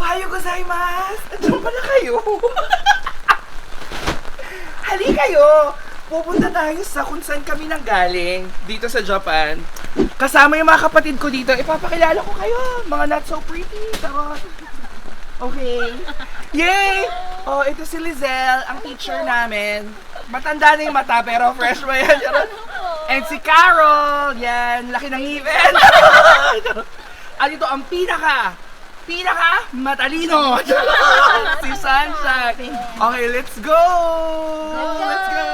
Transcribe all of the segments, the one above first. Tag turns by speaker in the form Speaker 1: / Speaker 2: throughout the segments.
Speaker 1: Ohayo gozaimasu! Andiyan pala kayo! Hali kayo! Pupunta tayo sa kung saan kami nanggaling dito sa Japan. Kasama yung mga kapatid ko dito. Ipapakilala ko kayo, mga not so pretty. Charot. Okay. Yay! Oh, ito si Lizelle, ang teacher namin. Matanda na yung mata pero fresh pa yan. Charot. And si Carol, yan, laki ng ngipin. At ito ang pinaka matalino. Si Sunshine. Okay, let's go! Let's go!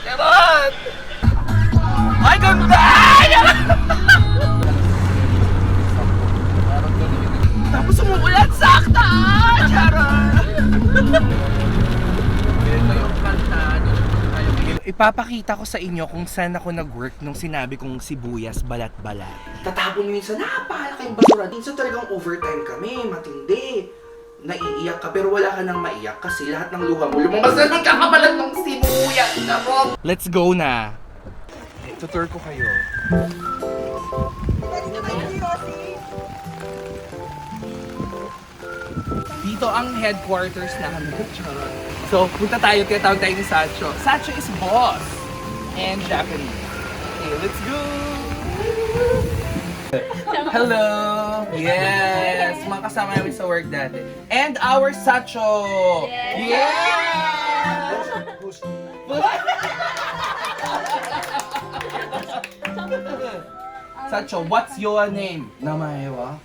Speaker 1: Charot! Ay, ganda! Tapos umuulan sakta! Charot! Ipapakita ko sa inyo kung saan ako nag-work nung sinabi kong sibuyas balat-balat. Tatapon nyo yun sa napakalaking basura. Minsan talagang overtime kami, matindi. Naiiyak ka pero wala ka nang maiyak kasi lahat ng luha mo lumabas na ng kakabalat ng sibuyas. Let's go na! Tutur ko kayo. Dito ang headquarters namin. So, punta tayo, tinatawag tayo ni Sacho. Sacho is boss and Japanese. Okay, let's go! Hello! Yes! Mga kasama namin sa work dati. And our Sacho! Yeah! Sacho, what's your name? Namae wa?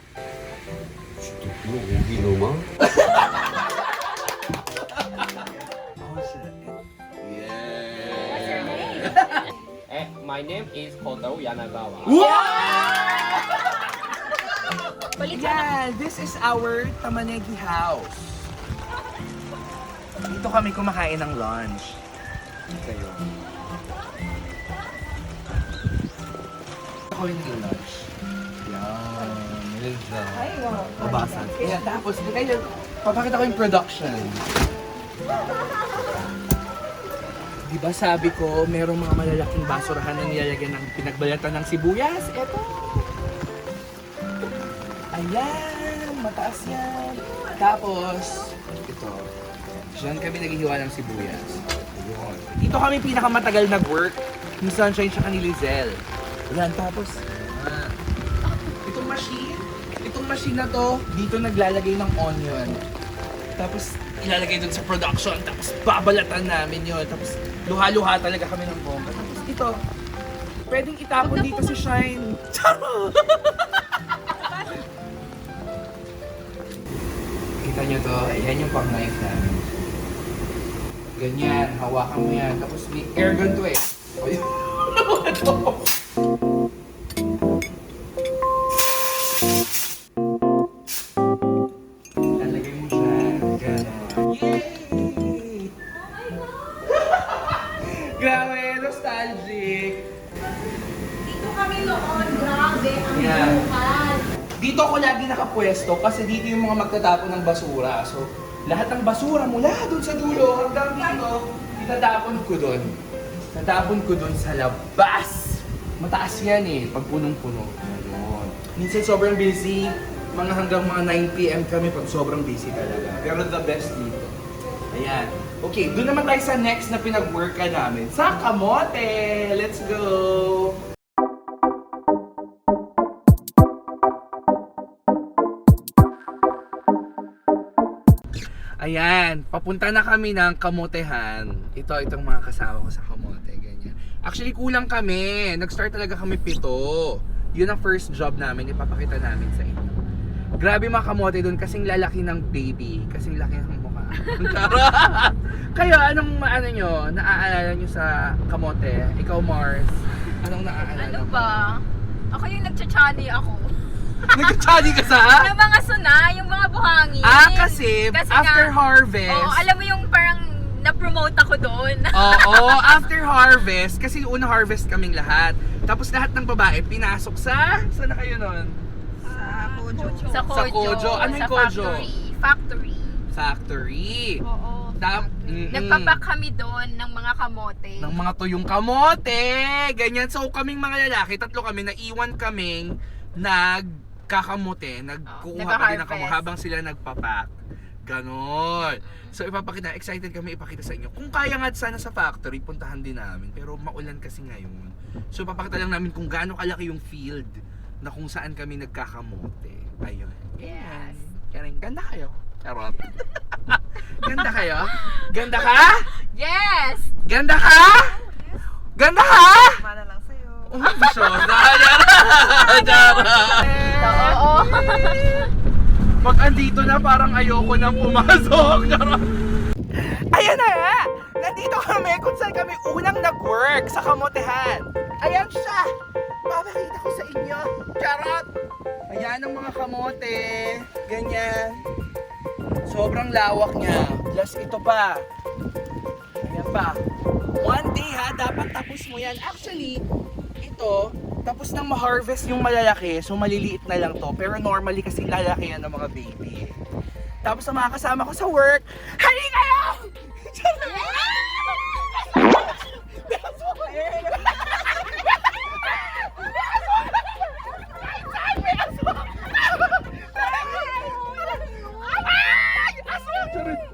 Speaker 2: My name is Koto Yanagawa.
Speaker 1: Yeah, this is our Tamanegi house. Dito kami kumakain ng lunch. Kayo. Ako yung lunch. Yan. Milza. Mabasan. Ayan, tapos, kayo, papakita ko yung production. Diba sabi ko, merong mga malalaking basurahan na nilalagyan ng pinagbalatan ng sibuyas? Eto! Ayan! Mataas yan! Tapos, ito. Diyan kami naghihiwa ng sibuyas. Ayun. Dito kami pinakamatagal nag-work ni Sunshine siya ni Lizelle. Ayan, tapos, itong machine na to, dito naglalagay ng onion. Tapos, ilalagay dun sa production, tapos babalatan namin yun. Tapos, luha-luha talaga kami ng bomba. Tapos ito, pwedeng itapon dito si Shine. Charo! Kita nyo to, ayan yung pang-knife namin. Ganyan, hawakan mo yan. Tapos may air gun to eh. O yun. Lalagay mo siya. Gano'n. Yay! Grabe, nostalgic.
Speaker 3: Dito kami noon, grabe, ang
Speaker 1: Yeah.
Speaker 3: bukan.
Speaker 1: Dito ako lagi nakapwesto kasi dito yung mga magtatapon ng basura. So, lahat ng basura mula dun sa dulo hanggang dito, itatapon ko dun. Tatapon ko dun sa labas. Mataas yan eh, pag punong-puno. Ayun. Minsan sobrang busy, mga hanggang mga 9 PM kami pag sobrang busy talaga. Pero the best dito. Ayan. Okay, doon naman tayo sa next na pinag-worka namin. Sa kamote! Let's go! Ayan, papunta na kami ng kamotehan. Itong mga kasama ko sa kamote, ganyan. Actually, kulang kami. Nag-start talaga kami 7. Yun ang first job namin, ipapakita namin sa inyo. Grabe mga kamote doon, kasing lalaki ng baby, kasing laki ng mukha. Kayo, anong nyo, naaalala nyo sa kamote? Ikaw, Mars, anong naaalala?
Speaker 3: Ano ba? Ako yung nagchachani ako.
Speaker 1: Nagkachali ka sa?
Speaker 3: Yung mga suna, yung mga buhangin.
Speaker 1: Kasi after
Speaker 3: nga,
Speaker 1: harvest.
Speaker 3: Oo, alam mo yung parang na-promote ako
Speaker 4: doon.
Speaker 1: Oo, after harvest, kasi una harvest kaming lahat. Tapos lahat ng babae, pinasok saan na kayo nun?
Speaker 4: Sa Kojo.
Speaker 1: Sa Kojo. Ano yung
Speaker 4: sa
Speaker 1: Kojo?
Speaker 4: Factory.
Speaker 1: Factory.
Speaker 4: Oo.
Speaker 1: Mm-mm.
Speaker 4: Nagpapak kami doon ng mga kamote.
Speaker 1: Ng mga tuyong kamote. Ganyan. So kaming mga lalaki, tatlo kami, naiwan kaming nagkakamote, nagkukuha pa din ng kamote
Speaker 4: nagha-harvest.
Speaker 1: habang sila nagpapak. Ganon. So ipapakita, excited kami ipakita sa inyo. Kung kaya nga sana sa factory, puntahan din namin. Pero maulan kasi ngayon. So ipapakita lang namin kung gaano kalaki yung field na kung saan kami nagkakamote. Ayun.
Speaker 4: Yes.
Speaker 1: Yan. Ganda kayo. Charot. Ganda kayo? Ganda ka?
Speaker 4: Yes!
Speaker 1: Ganda ka? Ganda ka?
Speaker 3: Mana lang sa'yo.
Speaker 4: Oo.
Speaker 1: Pag andito na, parang ayoko nang pumasok. Ayan na nga! Nandito kami kung saan kami unang nag-work sa kamotehan. Ayan siya! Papakita ko sa inyo. Charot! Ayan ang mga kamote. Ganyan. Sobrang lawak niya. Plus ito pa. Ayan pa. One day ha, dapat tapos mo yan. Actually, ito, tapos nang ma-harvest yung malalaki, so maliliit na lang to. Pero normally kasi lalaki yan ng mga baby. Tapos sa mga kasama ko sa work, hali kayo!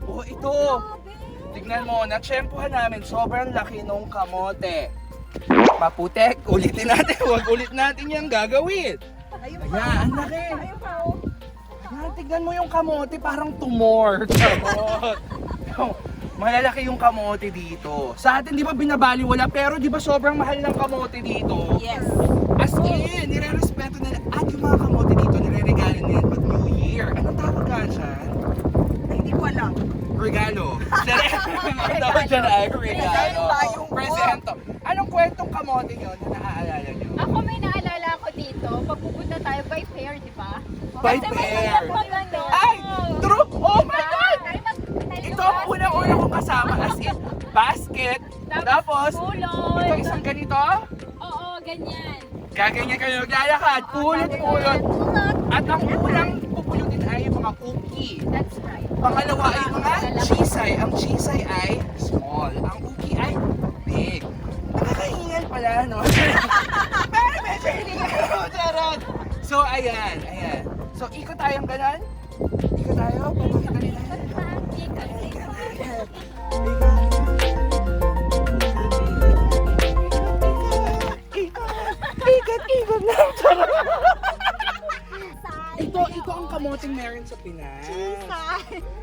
Speaker 1: Oh, ito. Tignan mo, natsyempohan namin. Sobrang laki nung kamote. Maputek, ulitin natin. Huwag ulit natin yung gagawin. Ayan, ang laki. Ayan, tignan mo yung kamote, parang tumor. Charot. Malalaki yung kamote dito. Sa atin, di ba binabaliwala? Pero di ba sobrang mahal ng kamote dito?
Speaker 3: Yes.
Speaker 1: As in, nire-respeto nila. At yung mga kamote dito, nire-regalo nila pag New Year. Anong tawag ka dyan?
Speaker 3: Ay, hindi ko alam.
Speaker 1: Regalo. Ang tawag dyan ay regalo. Presento. Anong kwentong kamote nyo na naaalala nyo?
Speaker 4: Ako may naalala ko dito, pag pupunta tayo by pair, di ba?
Speaker 1: By
Speaker 4: Kasi may
Speaker 1: pair.
Speaker 4: maganda.
Speaker 1: Ay! True! Oh my God!
Speaker 4: Ay,
Speaker 1: Ito ang unang-una kong kasama. As in, basket. Tapos,
Speaker 4: pulot.
Speaker 1: ito isang ganito.
Speaker 4: Oo, ganyan.
Speaker 1: Gaganyan kayo naglalakad. Pulot-pulot. At ang unang pupulutin ay yung mga uki.
Speaker 4: That's right.
Speaker 1: Pangalawa ay mga chisay. Ang chisay ay small. Ang uki ay big. Nakakahingal pala, no? Pero medyo hiningal ako, charot. So, ayan. So, ikot tayong ganon. Ikot tayo. Papakita nila. Ikot lang, charot. Ito ang kamoteng meron sa Pinas.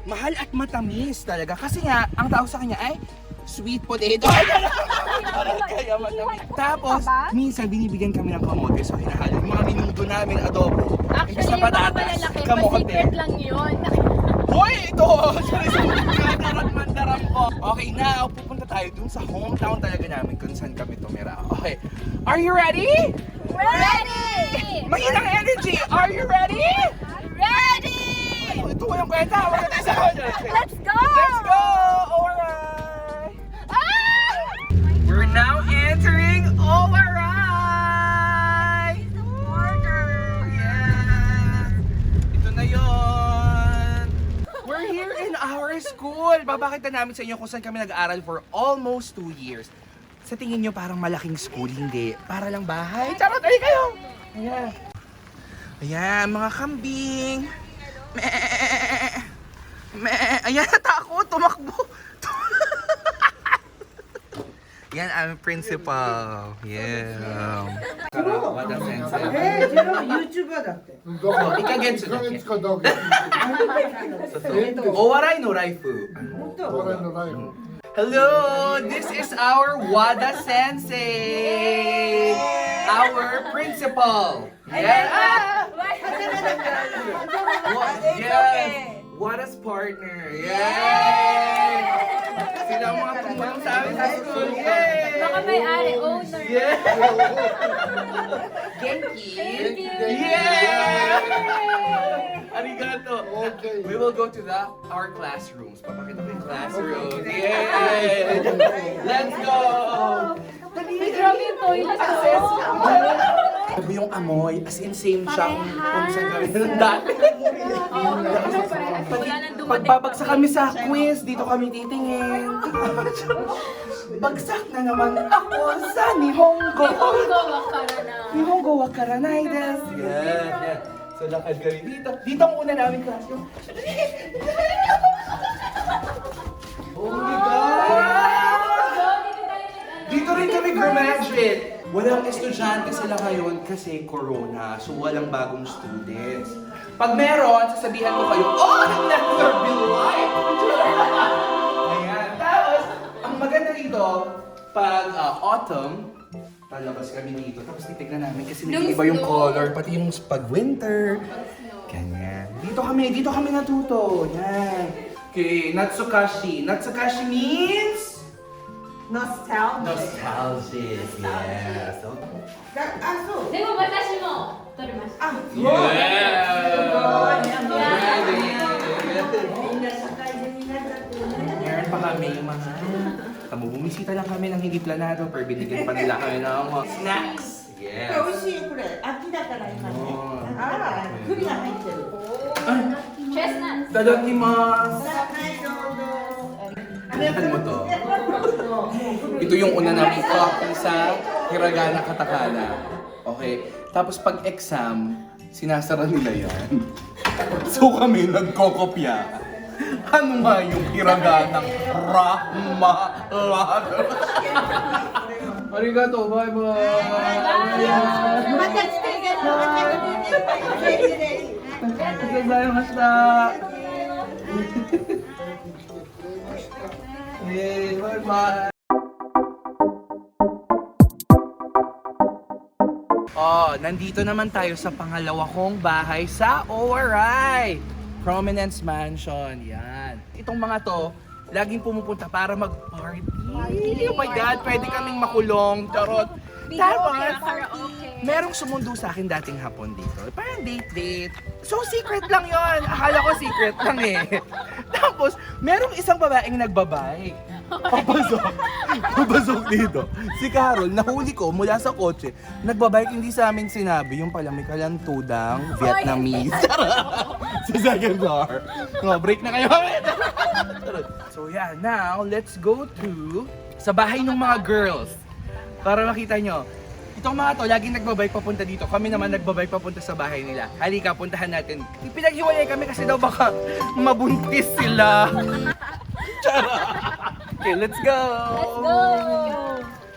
Speaker 1: Mahal at matamis talaga. Kasi nga, ang tawag sa kanya ay sweet potato. Kaya matamis. Tapos, minsan binibigyan kami ng kamote. So, hinahalo yung mga minudo namin, adobo. Imbis
Speaker 4: Actually,
Speaker 1: na
Speaker 4: yung mga
Speaker 1: patatas,
Speaker 4: malalaki,
Speaker 1: kamote.
Speaker 4: pa-secret lang yun.
Speaker 1: Hoy, ito! Mandaram ko. Okay, now, pupunta tayo dun sa hometown talaga namin kung saan kami tumira. Okay, are you ready?
Speaker 4: Ready!
Speaker 1: Mahinang energy! Are you ready?
Speaker 4: Ready!
Speaker 1: Ito walang kwenta. Wala tayo sa
Speaker 4: Let's go!
Speaker 1: Let's go! Alright!
Speaker 4: Ah!
Speaker 1: We're now entering Alright! Yes! Ito na yon. We're here in our school. Babakita namin sa inyo kung saan kami nag-aaral for almost 2 years. Sa tingin nyo parang malaking school, hindi. Para lang bahay. Charot, ay kayo! Ayan. Ayan, mga kambing. Ayan, natakot, tumakbo. Yan ang principal. Yeah. What a sense.
Speaker 3: YouTuber だって。
Speaker 1: そう1ヶ月だけ。
Speaker 5: 1ヶ月かだけ。
Speaker 1: お笑いのライフ。
Speaker 5: お笑いのライフ。
Speaker 1: Hello, this is our Wada Sensei, our principal. Yeah. Yeah. Wada's partner. Yay! Sila ang mga tumulong sa amin sa school. Yay!
Speaker 4: Baka may-ari, owner.
Speaker 1: Yeah. Genki.
Speaker 4: Thank you.
Speaker 1: Yeah. Arigato.
Speaker 5: Okay.
Speaker 1: We will go to our classrooms. Papakita ko yung classrooms. Yay! Let's go!
Speaker 4: Grabe yung toilet.
Speaker 1: Sabi yung amoy, as in same siya kung saan kami nung dati.
Speaker 4: Wala nang dumating.
Speaker 1: Pagbabagsak kami sa quiz, dito kami titingin. Bagsak na naman ako sa Nihongo. Nihongo wa karanay desu. Yan. So lakad kami dito. Dito ang una namin class yung... Oh my God! Dito rin kami graduate. Walang estudyante sila ngayon kasi corona. So walang bagong students. Pag meron, sasabihan ko kayo, oh, never be life! Ayan. Tapos, ang maganda dito, pag autumn, lalabas kami dito. Tapos titignan namin kasi nag-iiba yung color. Pati yung pag winter. Ganyan. Dito kami natuto. Yan. Okay, Natsukashi. Natsukashi means?
Speaker 3: Nostalgia.
Speaker 1: Nostalgic. Yes. Okay.
Speaker 4: でも私も撮りました。
Speaker 1: Meron pa kami yung mga... bumisita lang kami ng hindi planado, pero binigyan pa nila kami ng mga snacks. Yes.
Speaker 3: 美味しいよこれ。秋だから今ね。あら、栗が入ってる。
Speaker 4: Chestnuts.
Speaker 1: Tadakimasu!
Speaker 3: はいどうぞ。
Speaker 1: Ano mo to? Ito yung una namin copy sa Hiragana Katakana. Okay. Tapos pag exam, sinasara nila yan. So kami nagkokopya. Ano nga yung Hiragana Rahma Lado? Arigato, bye-bye!
Speaker 3: また来てね。また来てね。
Speaker 1: Gozaimasu! Yay! Bye-bye! Oh, nandito naman tayo sa pangalawa kong bahay sa ORI! Prominence Mansion, yan. Itong mga to, laging pumupunta para mag-party. Oh my God, pwede kaming makulong. Charot. Tapos, merong sumundo sa akin dating hapon dito. Parang date-date. So, secret lang yon. Akala ko secret lang eh. Tapos, merong isang babaeng nagbabike. Papasok dito. Si Carol, nahuli ko mula sa kotse. Nagbabike, hindi sa amin sinabi. Yung pala may kalantudang Vietnamese. Sa second floor. No, break na kayo. So yeah, now let's go to sa bahay ng mga girls. Para makita nyo. Itong mga to, laging nagbabike papunta dito. Kami naman nagbabike papunta sa bahay nila. Halika, puntahan natin. Pinaghiwalay kami kasi daw baka mabuntis sila. Tara! Okay, let's go!
Speaker 4: Let's go!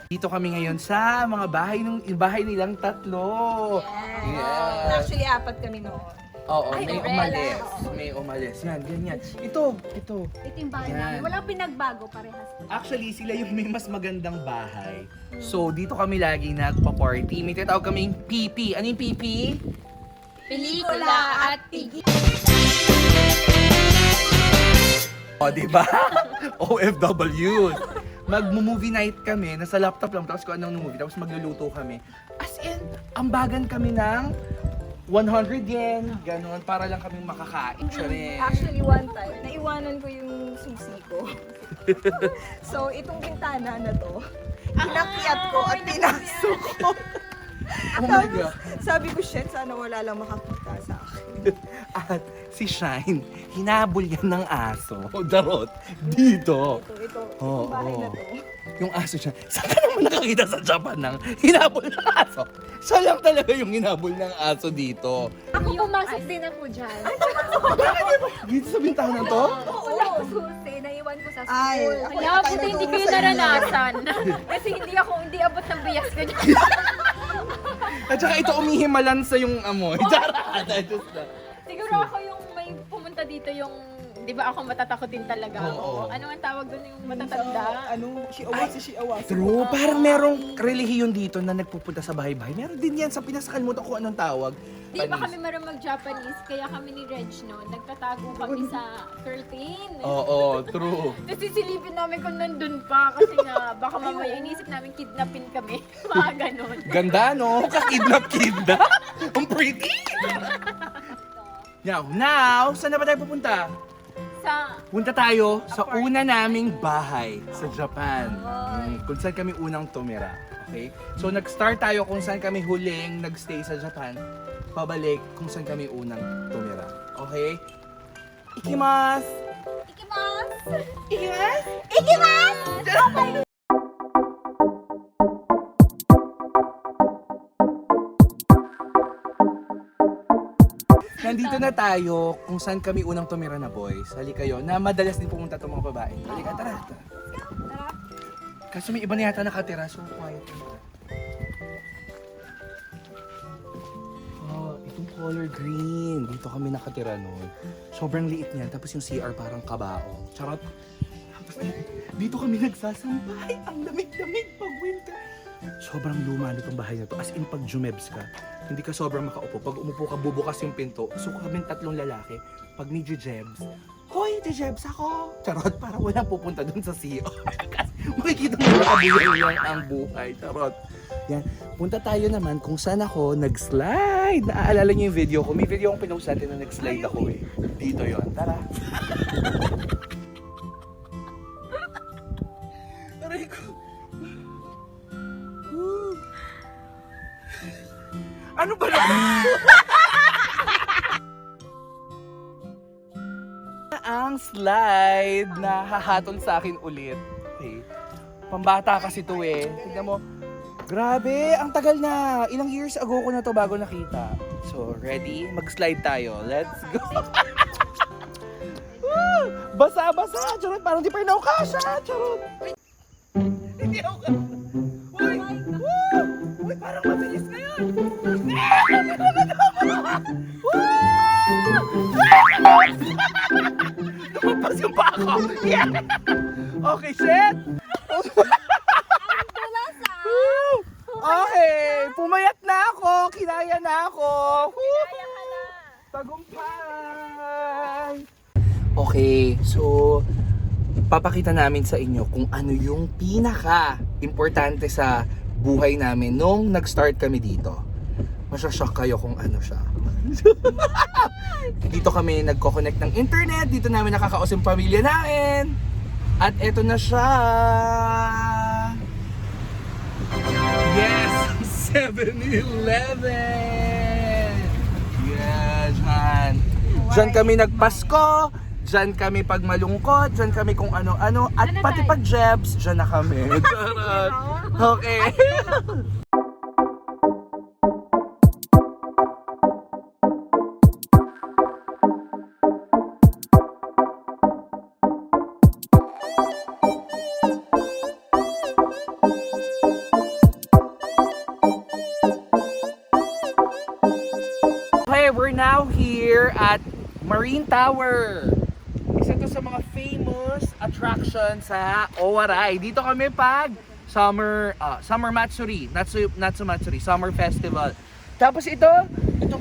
Speaker 1: Dito kami ngayon sa mga bahay nilang tatlo. Yeah.
Speaker 3: Actually, apat kami noon.
Speaker 1: Oo,
Speaker 4: Ay,
Speaker 1: may
Speaker 4: umbrella.
Speaker 1: umalis. May umalis. Yan, ganyan. Ito.
Speaker 4: Ito yung bahay
Speaker 1: Yan.
Speaker 4: namin. Walang pinagbago parehas.
Speaker 1: Actually, sila yung may mas magandang bahay. So, dito kami lagi nagpa-party. May tinatawag kaming PP. Ano yung PP?
Speaker 4: Pelikula at pigi.
Speaker 1: O, diba? OFW. Mag-movie night kami, nasa laptop lang, tapos kung anong movie, tapos magluluto kami. As in, ambagan kami ng 100 yen, ganun, para lang kami makakain.
Speaker 3: Actually, one time, naiwanan ko yung susi ko. So, itong bintana na to, inakyat ko at pinasok ko.
Speaker 1: Oh my God.
Speaker 3: Sabi ko, shit, sana wala lang makakita sa akin.
Speaker 1: At si Shine, hinabol yan ng aso. Darot, dito.
Speaker 3: Ito,
Speaker 1: Oo.
Speaker 3: itong bahay na to.
Speaker 1: Yung aso siya, saan ka naman nakakita sa Japan ng hinabol ng aso? Siya lang talaga yung hinabol ng aso dito.
Speaker 4: Ako pumasok din ako dyan.
Speaker 1: Bakit di ba? Dito sa bintahan to?
Speaker 4: Wala ko susi. Naiwan ko sa
Speaker 3: Ay,
Speaker 4: school.
Speaker 3: ako
Speaker 4: Kaya
Speaker 3: na
Speaker 4: buti
Speaker 3: tayo
Speaker 4: hindi ko yun naranasan. Kasi hindi abot ng bias ko dyan.
Speaker 1: At saka ito umihimalan sa yung amoy. Charot!
Speaker 4: Siguro ako yung may pumunta dito yung, di ba ako matatakotin talaga ako.
Speaker 1: Oo.
Speaker 4: Ano ang tawag doon yung matatanda?
Speaker 1: True, parang merong relihiyon dito na nagpupunta sa bahay-bahay. Meron din yan sa pinasakalimutan ko anong tawag.
Speaker 4: Di ba kami marunong mag-Japanese, kaya kami ni Reg noon, nagtatago kami sa curtain.
Speaker 1: Oo, true.
Speaker 4: Tapos sisilipin namin kung nandun pa kasi nga baka mamaya inisip namin kidnapin kami. Mga ganon.
Speaker 1: Ganda, no? Kakidnap-kidnap. Ang pretty! Now, saan na ba tayo pupunta? Punta tayo sa una naming bahay sa Japan. Kung saan kami unang tumira. Okay? So nag-start tayo kung saan kami huling nag-stay sa Japan. Pabalik kung saan kami unang tumira. Okay? Ikimasu!
Speaker 3: Ikimasu!
Speaker 1: Ikimasu!
Speaker 3: Ikimasu!
Speaker 1: Nandito na tayo kung saan kami unang tumira na boys. Halika kayo, na madalas din pumunta itong mga babae. Halika, tara. Kaso may iba na yata nakatira, so quiet. Oh, itong color green. Dito kami nakatira noon. Sobrang liit niyan, tapos yung CR parang kabao. Charot. Tapos dito kami nagsasampay. Ang lamig-lamig pag winter. Sobrang luma nitong bahay na to. As in, pag jumebs ka, hindi ka sobrang makaupo. Pag umupo ka, bubukas yung pinto. So kami 3 lalaki. Pag ni Jebs, hoy, Jebs ako! Charot, parang walang pupunta dun sa CR. Kasi makikita mo nakabuhay lang ang buhay. Charot. Yan. Punta tayo naman kung saan ako nag-slide. Naaalala niyo yung video ko? May video akong pinost natin na nag-slide ako eh. Dito yon. Tara. Aray ko. Ano ba naman? Ang slide na hahatol sa akin ulit. Okay. Pambata kasi to eh. Tignan mo. Grabe, ang tagal na. Ilang years ago ko na to bago nakita. So, ready? Mag-slide tayo. Let's go. Woo! Basa-basa. Charot, parang di pa rin ako kasha. Charot. Hindi ako kasha. Uy! Woo! Uy, parang mabilis ngayon. Lumabas yung pa ako. Yeah. Okay, shit. Woo! Okay, pumayat na ako. Kinaya na ako. Tagumpay. Okay, so papakita namin sa inyo kung ano yung pinaka-importante sa buhay namin nung nag-start kami dito. Masyashock kayo kung ano siya. Dito kami nagko-connect ng internet. Dito namin nakakausap yung pamilya namin. At eto na siya. Yes! 7-Eleven! Yeah, dyan. Dyan kami nagpasko. Dyan kami pag malungkot. Dyan kami kung ano-ano. At pati pag Jebs, dyan na kami. Okay. Okay, we're now here at Marine Tower. Isa to sa mga famous attraction sa Owarai. Dito kami pag summer Matsuri, Natsu Matsuri, summer festival. Tapos itong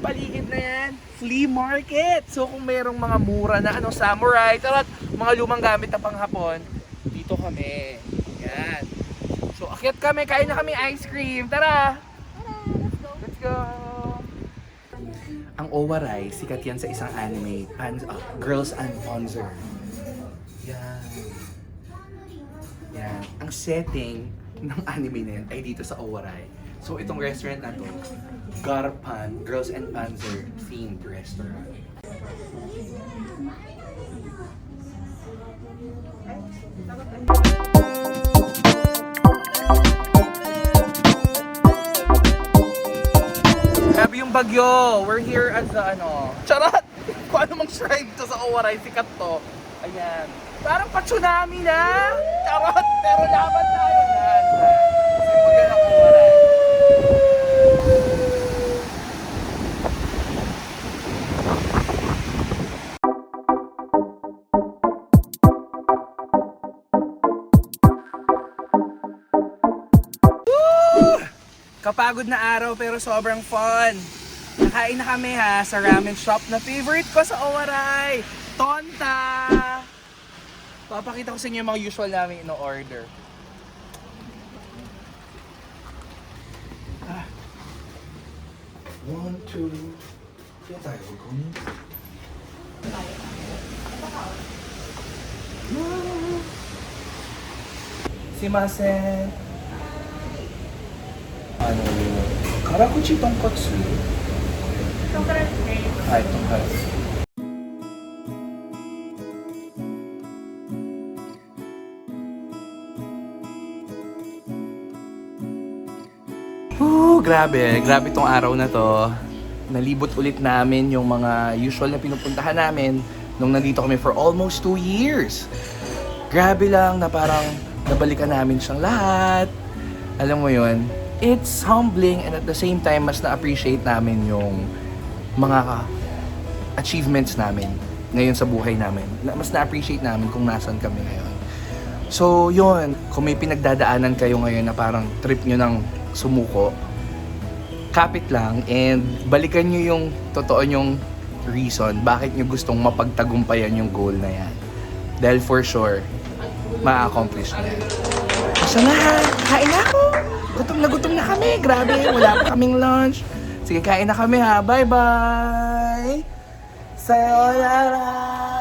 Speaker 1: paligid na yan, flea market. So kung merong mga mura na samurai, tarot, mga lumang gamit na panghapon, dito kami. Yan. So akyat kami, kain na kami ice cream. Tara! Let's go! Ang Owarai, sikat yan sa isang anime, Girls and Panzer. Yan. Yan. Ang setting ng anime na yan ay dito sa Owarai. So itong restaurant na to, Garpan, Girls and Panzer themed restaurant. Grabe yung bagyo. We're here at the Charot! Kung ano mang shrine to sa Owarai, sikat to. Ayan. Parang pa-tsunami na. Charot! Pero laban tayo. Yan. Simple yan ang Owarai. Kapagod na araw pero sobrang fun. Nakain na kami sa ramen shop na favorite ko sa Owarai. Tonta! Papakita ko sa inyo yung mga usual namin ino-order. One, two, kaya tayo Simasen. Ano yun? Karakuchi tonkatsu. Ay, tonkatsu. Grabe. Grabe tong araw na to. Nalibot ulit namin yung mga usual na pinupuntahan namin nung nandito kami for almost 2 years. Grabe lang na parang nabalikan namin siyang lahat. Alam mo yun, it's humbling and at the same time, mas na-appreciate namin yung mga achievements namin ngayon sa buhay namin. Mas na-appreciate namin kung nasan kami ngayon. So yun, kung may pinagdadaanan kayo ngayon na parang trip nyo ng sumuko, kapit lang and balikan nyo yung totoo nyong reason bakit nyo gustong mapagtagumpayan yung goal na yan. Dahil for sure, ma-accomplish nyo yan. Basta na, kain na ako! Gutom na kami. Grabe, wala pa kaming lunch. Sige, kain na kami ha. Bye-bye! Sayonara!